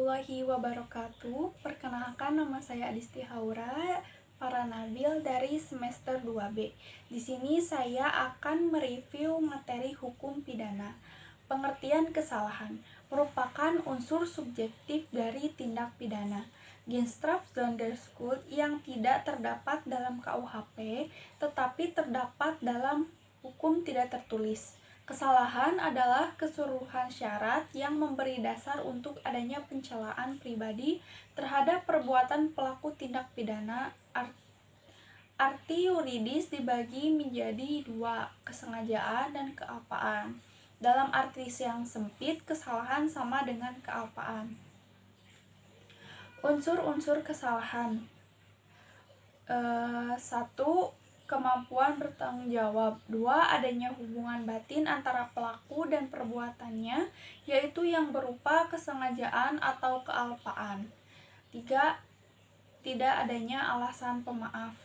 warahmatullahi wabarakatuh. Perkenalkan, nama saya Adisti Haura Paranabil dari semester 2B. Di sini saya akan mereview materi hukum pidana. Pengertian kesalahan merupakan unsur subjektif dari tindak pidana. Genstrafzonderschuld yang tidak terdapat dalam KUHP tetapi terdapat dalam hukum tidak tertulis. Kesalahan adalah keseluruhan syarat yang memberi dasar untuk adanya pencelaan pribadi terhadap perbuatan pelaku tindak pidana. Arti yuridis dibagi menjadi dua, kesengajaan dan kealpaan. Dalam arti yang sempit, kesalahan sama dengan kealpaan. Unsur-unsur kesalahan. 1. Kemampuan bertanggung jawab. 2. Adanya hubungan batin antara pelaku dan perbuatannya, yaitu yang berupa kesengajaan atau kealpaan. 3. Tidak adanya alasan pemaaf.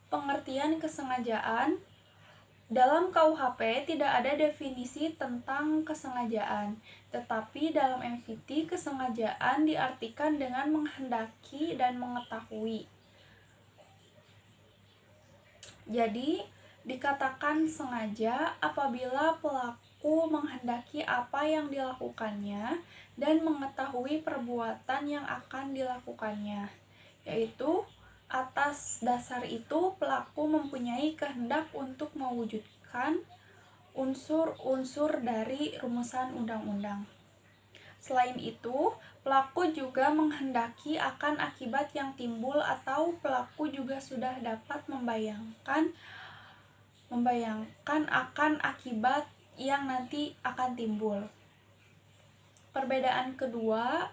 Pengertian kesengajaan. Dalam KUHP tidak ada definisi tentang kesengajaan, tetapi dalam MVT kesengajaan diartikan dengan menghendaki dan mengetahui. Jadi, dikatakan sengaja apabila pelaku menghendaki apa yang dilakukannya dan mengetahui perbuatan yang akan dilakukannya, yaitu atas dasar itu pelaku mempunyai kehendak untuk mewujudkan unsur-unsur dari rumusan undang-undang. Selain itu, pelaku juga menghendaki akan akibat yang timbul atau pelaku juga sudah dapat membayangkan akan akibat yang nanti akan timbul. Perbedaan kedua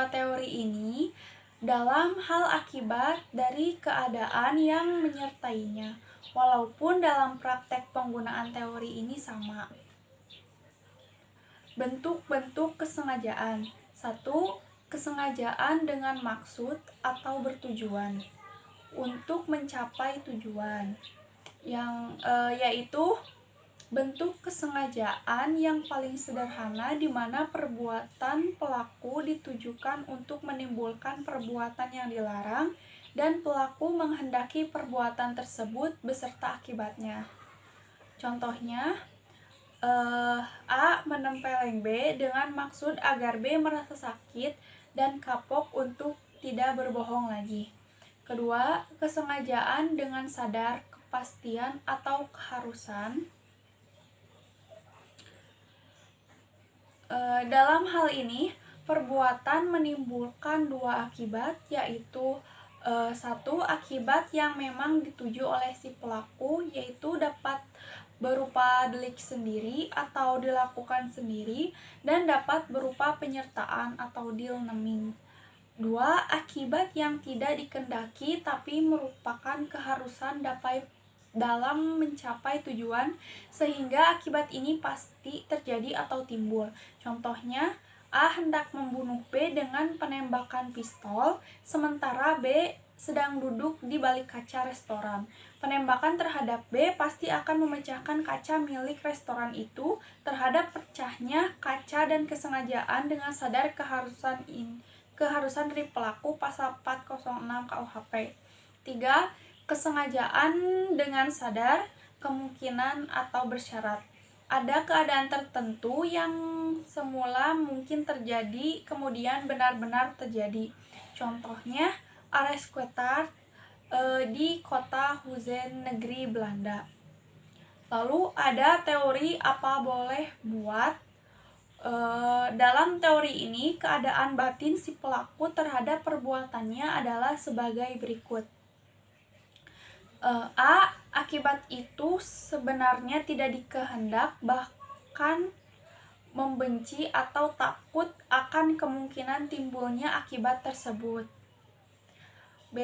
teori ini dalam hal akibat dari keadaan yang menyertainya, walaupun dalam praktek penggunaan teori ini sama. Bentuk-bentuk kesengajaan. 1. Kesengajaan dengan maksud atau bertujuan untuk mencapai tujuan, yaitu bentuk kesengajaan yang paling sederhana di mana perbuatan pelaku ditujukan untuk menimbulkan perbuatan yang dilarang dan pelaku menghendaki perbuatan tersebut beserta akibatnya. Contohnya, A. Menempeleng B dengan maksud agar B merasa sakit dan kapok untuk tidak berbohong lagi. Kedua, kesengajaan dengan sadar, kepastian, atau keharusan. Dalam hal ini, perbuatan menimbulkan dua akibat, yaitu 1. Akibat yang memang dituju oleh si pelaku, yaitu dapat berupa delik sendiri atau dilakukan sendiri dan dapat berupa penyertaan atau deal naming. 2. Akibat yang tidak dikehendaki tapi merupakan keharusan dalam mencapai tujuan sehingga akibat ini pasti terjadi atau timbul. Contohnya, A hendak membunuh B dengan penembakan pistol, sementara B sedang duduk di balik kaca restoran. Penembakan terhadap B pasti akan memecahkan kaca milik restoran itu. Terhadap pecahnya kaca dan kesengajaan dengan sadar keharusan dari pelaku pasal 406 KUHP. 3. Kesengajaan dengan sadar, kemungkinan atau bersyarat. Ada keadaan tertentu yang semula mungkin terjadi, kemudian benar-benar terjadi. Contohnya, Aresquetard di kota Huizen, negeri Belanda. Lalu ada teori apa boleh buat. Dalam teori ini, keadaan batin si pelaku terhadap perbuatannya adalah sebagai berikut. A. Akibat itu sebenarnya tidak dikehendak, bahkan membenci atau takut akan kemungkinan timbulnya akibat tersebut. B.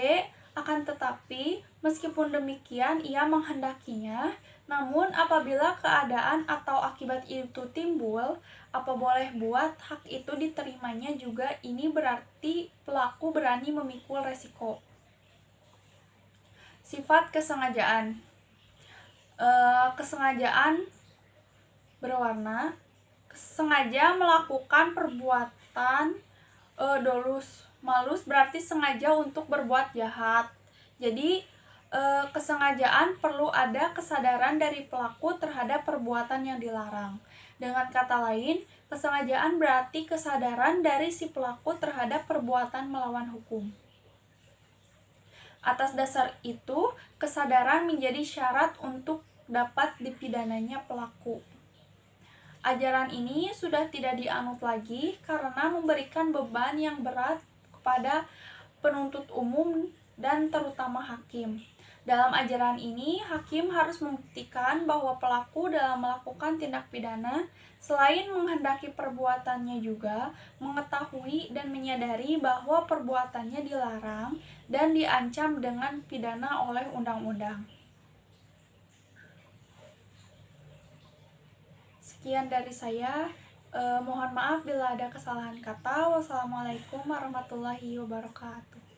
Akan tetapi, meskipun demikian ia menghendakinya, namun apabila keadaan atau akibat itu timbul, apa boleh buat hak itu diterimanya juga, ini berarti pelaku berani memikul resiko. Sifat kesengajaan. Kesengajaan berwarna. sengaja melakukan perbuatan dolus. Malus berarti sengaja untuk berbuat jahat. Jadi kesengajaan perlu ada kesadaran dari pelaku terhadap perbuatan yang dilarang. Dengan kata lain, kesengajaan berarti kesadaran dari si pelaku terhadap perbuatan melawan hukum. Atas dasar itu, kesadaran menjadi syarat untuk dapat dipidananya pelaku. Ajaran ini sudah tidak dianut lagi karena memberikan beban yang berat kepada penuntut umum dan terutama hakim. Dalam ajaran ini, hakim harus membuktikan bahwa pelaku dalam melakukan tindak pidana, selain menghendaki perbuatannya juga mengetahui dan menyadari bahwa perbuatannya dilarang dan diancam dengan pidana oleh undang-undang. Sekian dari saya. Mohon maaf bila ada kesalahan kata. Wassalamualaikum warahmatullahi wabarakatuh.